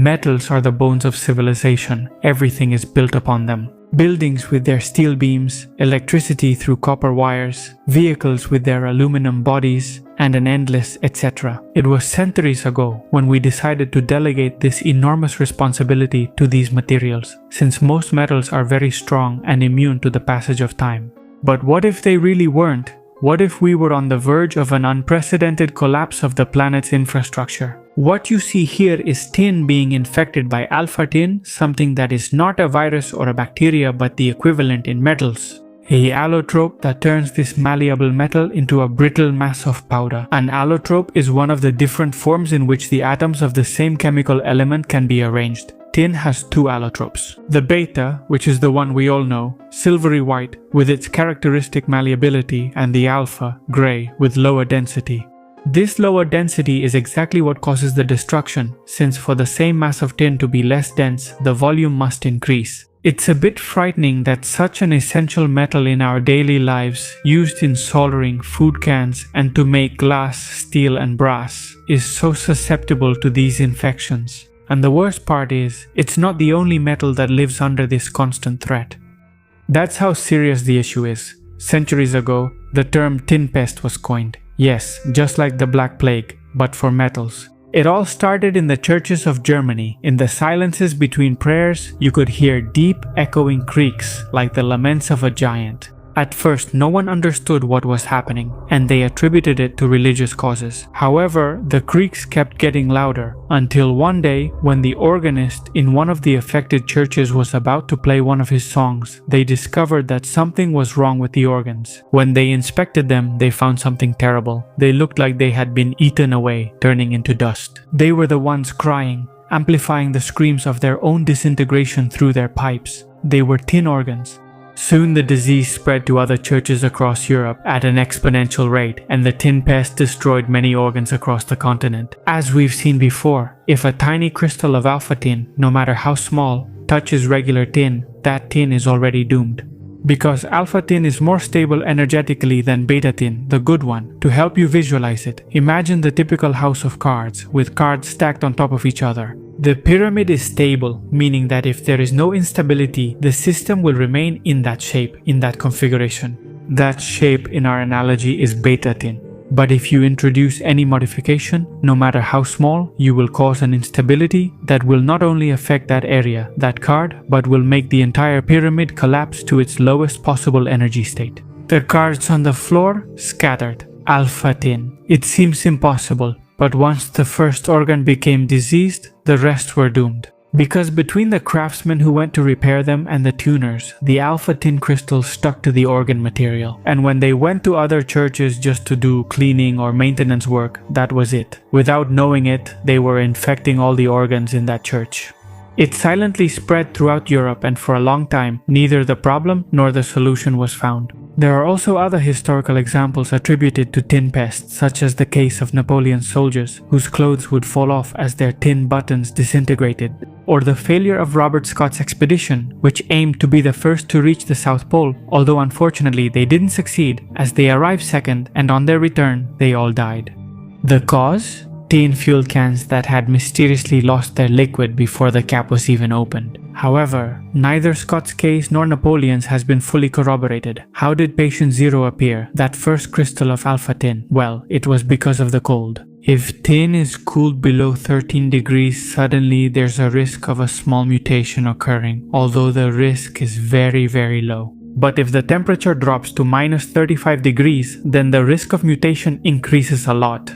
Metals are the bones of civilization. Everything is built upon them. Buildings with their steel beams, electricity through copper wires, vehicles with their aluminum bodies, and an endless etc. It was centuries ago when we decided to delegate this enormous responsibility to these materials, since most metals are very strong and immune to the passage of time. But what if they really weren't? What if we were on the verge of an unprecedented collapse of the planet's infrastructure? What you see here is tin being infected by alpha tin, something that is not a virus or a bacteria but the equivalent in metals. A allotrope that turns this malleable metal into a brittle mass of powder. An allotrope is one of the different forms in which the atoms of the same chemical element can be arranged. Tin has two allotropes. The beta, which is the one we all know, silvery white with its characteristic malleability, and the alpha, gray with lower density. This lower density is exactly what causes the destruction, since for the same mass of tin to be less dense, the volume must increase. It's a bit frightening that such an essential metal in our daily lives, used in soldering food cans and to make glass, steel and brass, is so susceptible to these infections. And the worst part is, it's not the only metal that lives under this constant threat. That's how serious the issue is. Centuries ago, the term tin pest was coined. Yes, just like the Black Plague, but for metals. It all started in the churches of Germany. In the silences between prayers, you could hear deep, echoing creaks like the laments of a giant. At first, no one understood what was happening, and they attributed it to religious causes. However, the creaks kept getting louder, until one day, when the organist in one of the affected churches was about to play one of his songs, they discovered that something was wrong with the organs. When they inspected them, they found something terrible. They looked like they had been eaten away, turning into dust. They were the ones crying, amplifying the screams of their own disintegration through their pipes. They were tin organs. Soon the disease spread to other churches across Europe at an exponential rate, and the tin pest destroyed many organs across the continent. As we've seen before, if a tiny crystal of alpha tin, no matter how small, touches regular tin, that tin is already doomed. Because alpha tin is more stable energetically than beta tin, the good one. To help you visualize it, imagine the typical house of cards, with cards stacked on top of each other. The pyramid is stable, meaning that if there is no instability, the system will remain in that shape, in that configuration. That shape in our analogy is beta tin. But if you introduce any modification, no matter how small, you will cause an instability that will not only affect that area, that card, but will make the entire pyramid collapse to its lowest possible energy state. The cards on the floor scattered. Alpha tin. It seems impossible, but once the first organ became diseased, the rest were doomed. Because between the craftsmen who went to repair them and the tuners, the alpha tin crystals stuck to the organ material. And when they went to other churches just to do cleaning or maintenance work, that was it. Without knowing it, they were infecting all the organs in that church. It silently spread throughout Europe, and for a long time, neither the problem nor the solution was found. There are also other historical examples attributed to tin pest, such as the case of Napoleon's soldiers, whose clothes would fall off as their tin buttons disintegrated, or the failure of Robert Scott's expedition, which aimed to be the first to reach the South Pole, although unfortunately they didn't succeed, as they arrived second, and on their return, they all died. The cause? Tin fuel cans that had mysteriously lost their liquid before the cap was even opened. However, neither Scott's case nor Napoleon's has been fully corroborated. How did patient zero appear, that first crystal of alpha tin? Well, it was because of the cold. If tin is cooled below 13 degrees, suddenly there's a risk of a small mutation occurring, although the risk is very, very low. But if the temperature drops to minus 35 degrees, then the risk of mutation increases a lot.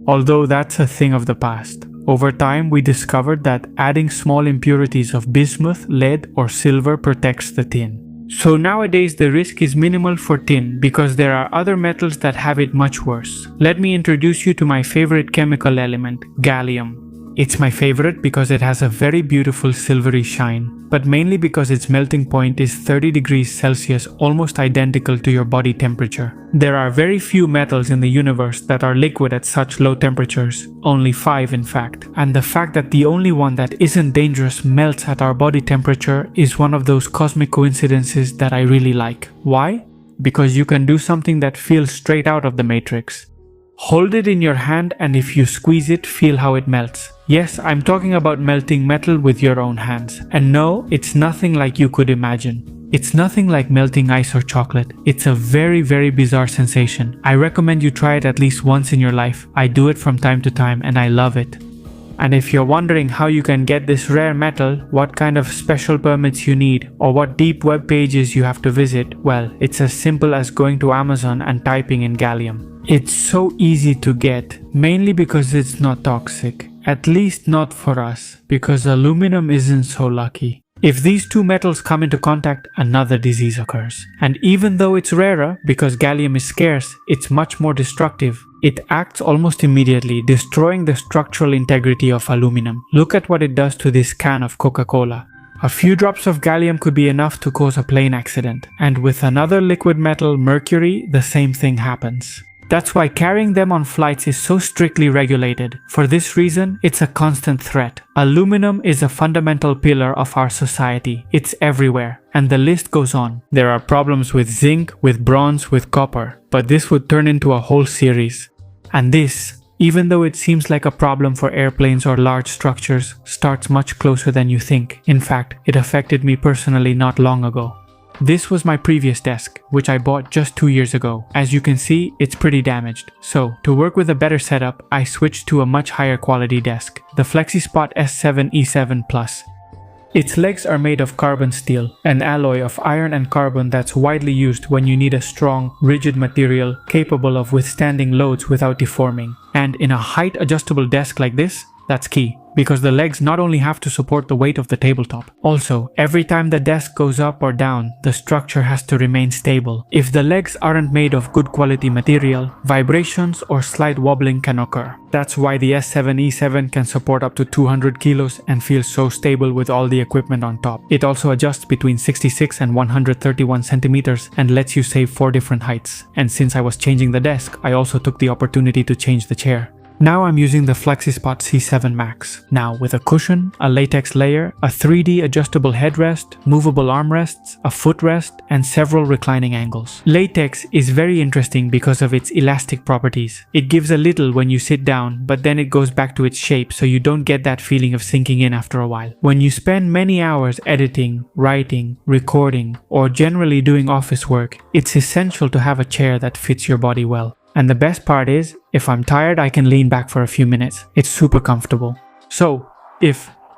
Although that's a thing of the past. Over time, we discovered that adding small impurities of bismuth, lead, or silver protects the tin. So nowadays the risk is minimal for tin because there are other metals that have it much worse. Let me introduce you to my favorite chemical element, gallium. It's my favorite because it has a very beautiful silvery shine, but mainly because its melting point is 30 degrees Celsius, almost identical to your body temperature. There are very few metals in the universe that are liquid at such low temperatures, only 5 in fact. And the fact that the only one that isn't dangerous melts at our body temperature is one of those cosmic coincidences that I really like. Why? Because you can do something that feels straight out of the Matrix. Hold it in your hand, and if you squeeze it, feel how it melts. Yes, I'm talking about melting metal with your own hands. And no, it's nothing like you could imagine. It's nothing like melting ice or chocolate. It's a very, very bizarre sensation. I recommend you try it at least once in your life. I do it from time to time and I love it. And if you're wondering how you can get this rare metal, what kind of special permits you need, or what deep web pages you have to visit, well, it's as simple as going to Amazon and typing in gallium. It's so easy to get, mainly because it's not toxic. At least not for us, because aluminum isn't so lucky. If these two metals come into contact, another disease occurs. And even though it's rarer, because gallium is scarce, it's much more destructive. It acts almost immediately, destroying the structural integrity of aluminum. Look at what it does to this can of Coca-Cola. A few drops of gallium could be enough to cause a plane accident. And with another liquid metal, mercury, the same thing happens. That's why carrying them on flights is so strictly regulated. For this reason, it's a constant threat. Aluminum is a fundamental pillar of our society. It's everywhere. And the list goes on. There are problems with zinc, with bronze, with copper. But this would turn into a whole series. And this, even though it seems like a problem for airplanes or large structures, starts much closer than you think. In fact, it affected me personally not long ago. This was my previous desk, which I bought just 2 years ago. As you can see, it's pretty damaged. So, to work with a better setup, I switched to a much higher quality desk, the FlexiSpot S7E7 Plus. Its legs are made of carbon steel, an alloy of iron and carbon that's widely used when you need a strong, rigid material capable of withstanding loads without deforming. And in a height-adjustable desk like this, that's key, because the legs not only have to support the weight of the tabletop. Also, every time the desk goes up or down, the structure has to remain stable. If the legs aren't made of good quality material, vibrations or slight wobbling can occur. That's why the S7E7 can support up to 200 kilos and feels so stable with all the equipment on top. It also adjusts between 66 and 131 centimeters and lets you save 4 different heights. And since I was changing the desk, I also took the opportunity to change the chair. Now I'm using the FlexiSpot C7 Max. Now with a cushion, a latex layer, a 3D adjustable headrest, movable armrests, a footrest, and several reclining angles. Latex is very interesting because of its elastic properties. It gives a little when you sit down, but then it goes back to its shape, so you don't get that feeling of sinking in after a while. When you spend many hours editing, writing, recording, or generally doing office work, it's essential to have a chair that fits your body well. And the best part is, if I'm tired, I can lean back for a few minutes. It's super comfortable. So,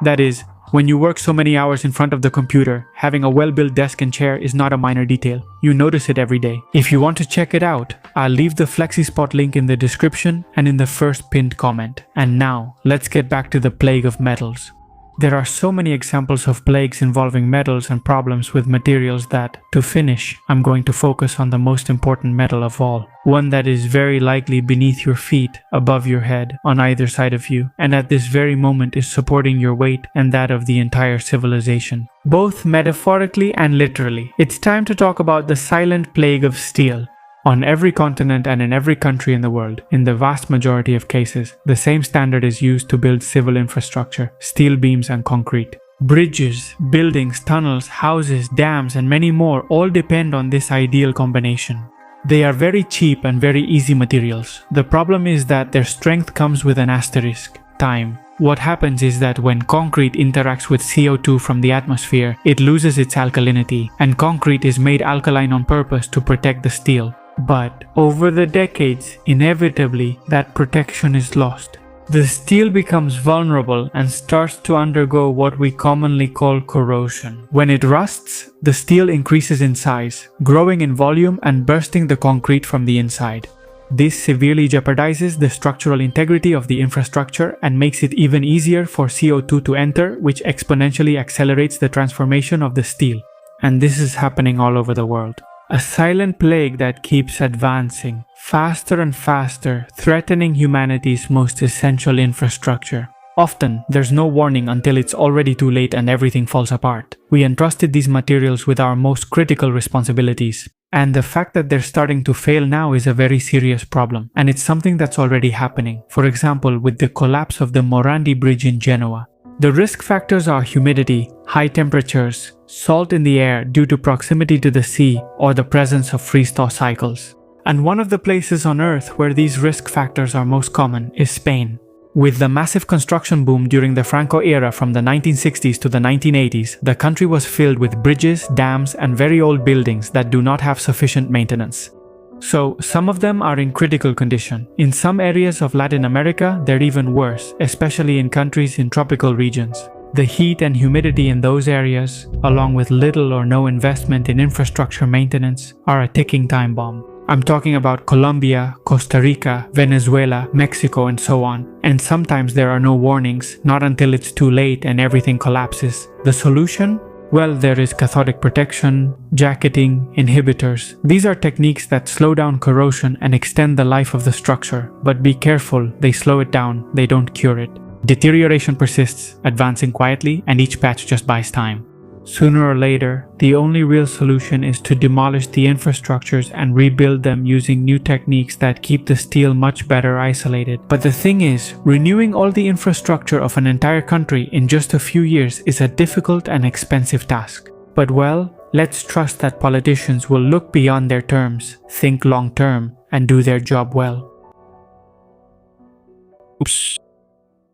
that is, when you work so many hours in front of the computer, having a well-built desk and chair is not a minor detail. You notice it every day. If you want to check it out, I'll leave the FlexiSpot link in the description and in the first pinned comment. And now, let's get back to the plague of metals. There are so many examples of plagues involving metals and problems with materials that, to finish, I'm going to focus on the most important metal of all. One that is very likely beneath your feet, above your head, on either side of you, and at this very moment is supporting your weight and that of the entire civilization. Both metaphorically and literally. It's time to talk about the silent plague of steel. On every continent and in every country in the world, in the vast majority of cases, the same standard is used to build civil infrastructure, steel beams and concrete. Bridges, buildings, tunnels, houses, dams, and many more all depend on this ideal combination. They are very cheap and very easy materials. The problem is that their strength comes with an asterisk: time. What happens is that when concrete interacts with CO2 from the atmosphere, it loses its alkalinity, and concrete is made alkaline on purpose to protect the steel. But over the decades, inevitably, that protection is lost. The steel becomes vulnerable and starts to undergo what we commonly call corrosion. When it rusts, the steel increases in size, growing in volume and bursting the concrete from the inside. This severely jeopardizes the structural integrity of the infrastructure and makes it even easier for CO2 to enter, which exponentially accelerates the transformation of the steel. And this is happening all over the world. A silent plague that keeps advancing, faster and faster, threatening humanity's most essential infrastructure. Often, there's no warning until it's already too late and everything falls apart. We entrusted these materials with our most critical responsibilities. And the fact that they're starting to fail now is a very serious problem. And it's something that's already happening. For example, with the collapse of the Morandi Bridge in Genoa. The risk factors are humidity, high temperatures, salt in the air due to proximity to the sea, or the presence of freeze-thaw cycles. And one of the places on Earth where these risk factors are most common is Spain. With the massive construction boom during the Franco era from the 1960s to the 1980s, the country was filled with bridges, dams, and very old buildings that do not have sufficient maintenance. So, some of them are in critical condition. In some areas of Latin America, they're even worse, especially in countries in tropical regions. The heat and humidity in those areas, along with little or no investment in infrastructure maintenance, are a ticking time bomb. I'm talking about Colombia, Costa Rica, Venezuela, Mexico, and so on. And sometimes there are no warnings, not until it's too late and everything collapses. The solution? Well, there is cathodic protection, jacketing, inhibitors. These are techniques that slow down corrosion and extend the life of the structure. But be careful, they slow it down, they don't cure it. Deterioration persists, advancing quietly, and each patch just buys time. Sooner or later, the only real solution is to demolish the infrastructures and rebuild them using new techniques that keep the steel much better isolated. But the thing is, renewing all the infrastructure of an entire country in just a few years is a difficult and expensive task. But well, let's trust that politicians will look beyond their terms, think long term, and do their job well. Oops.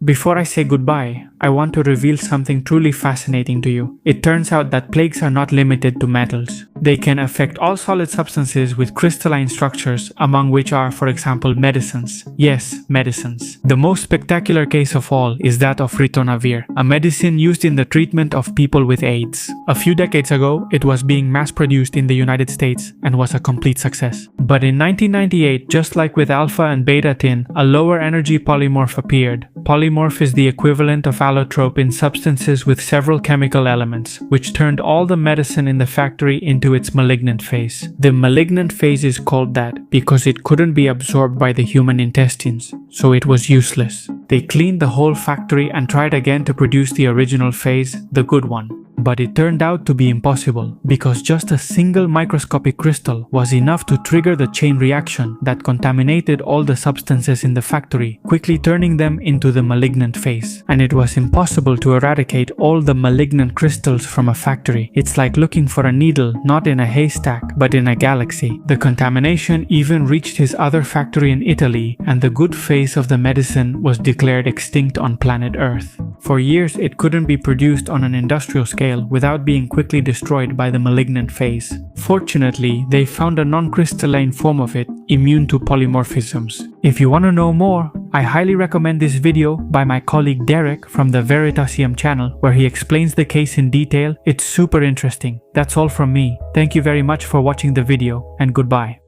Before I say goodbye, I want to reveal something truly fascinating to you. It turns out that plagues are not limited to metals. They can affect all solid substances with crystalline structures, among which are, for example, medicines. Yes, medicines. The most spectacular case of all is that of Ritonavir, a medicine used in the treatment of people with AIDS. A few decades ago, it was being mass-produced in the United States and was a complete success. But in 1998, just like with alpha and beta tin, a lower energy polymorph appeared. Polymorph is the equivalent of allotrope in substances with several chemical elements, which turned all the medicine in the factory into its malignant phase. The malignant phase is called that because it couldn't be absorbed by the human intestines, so it was useless. They cleaned the whole factory and tried again to produce the original phase, the good one. But it turned out to be impossible, because just a single microscopic crystal was enough to trigger the chain reaction that contaminated all the substances in the factory, quickly turning them into the malignant phase. And it was impossible to eradicate all the malignant crystals from a factory. It's like looking for a needle, not in a haystack, but in a galaxy. The contamination even reached his other factory in Italy, and the good phase of the medicine was declared extinct on planet Earth. For years, it couldn't be produced on an industrial scale without being quickly destroyed by the malignant phase. Fortunately, they found a non-crystalline form of it, immune to polymorphisms. If you want to know more, I highly recommend this video by my colleague Derek from the Veritasium channel, where he explains the case in detail. It's super interesting. That's all from me. Thank you very much for watching the video, and goodbye.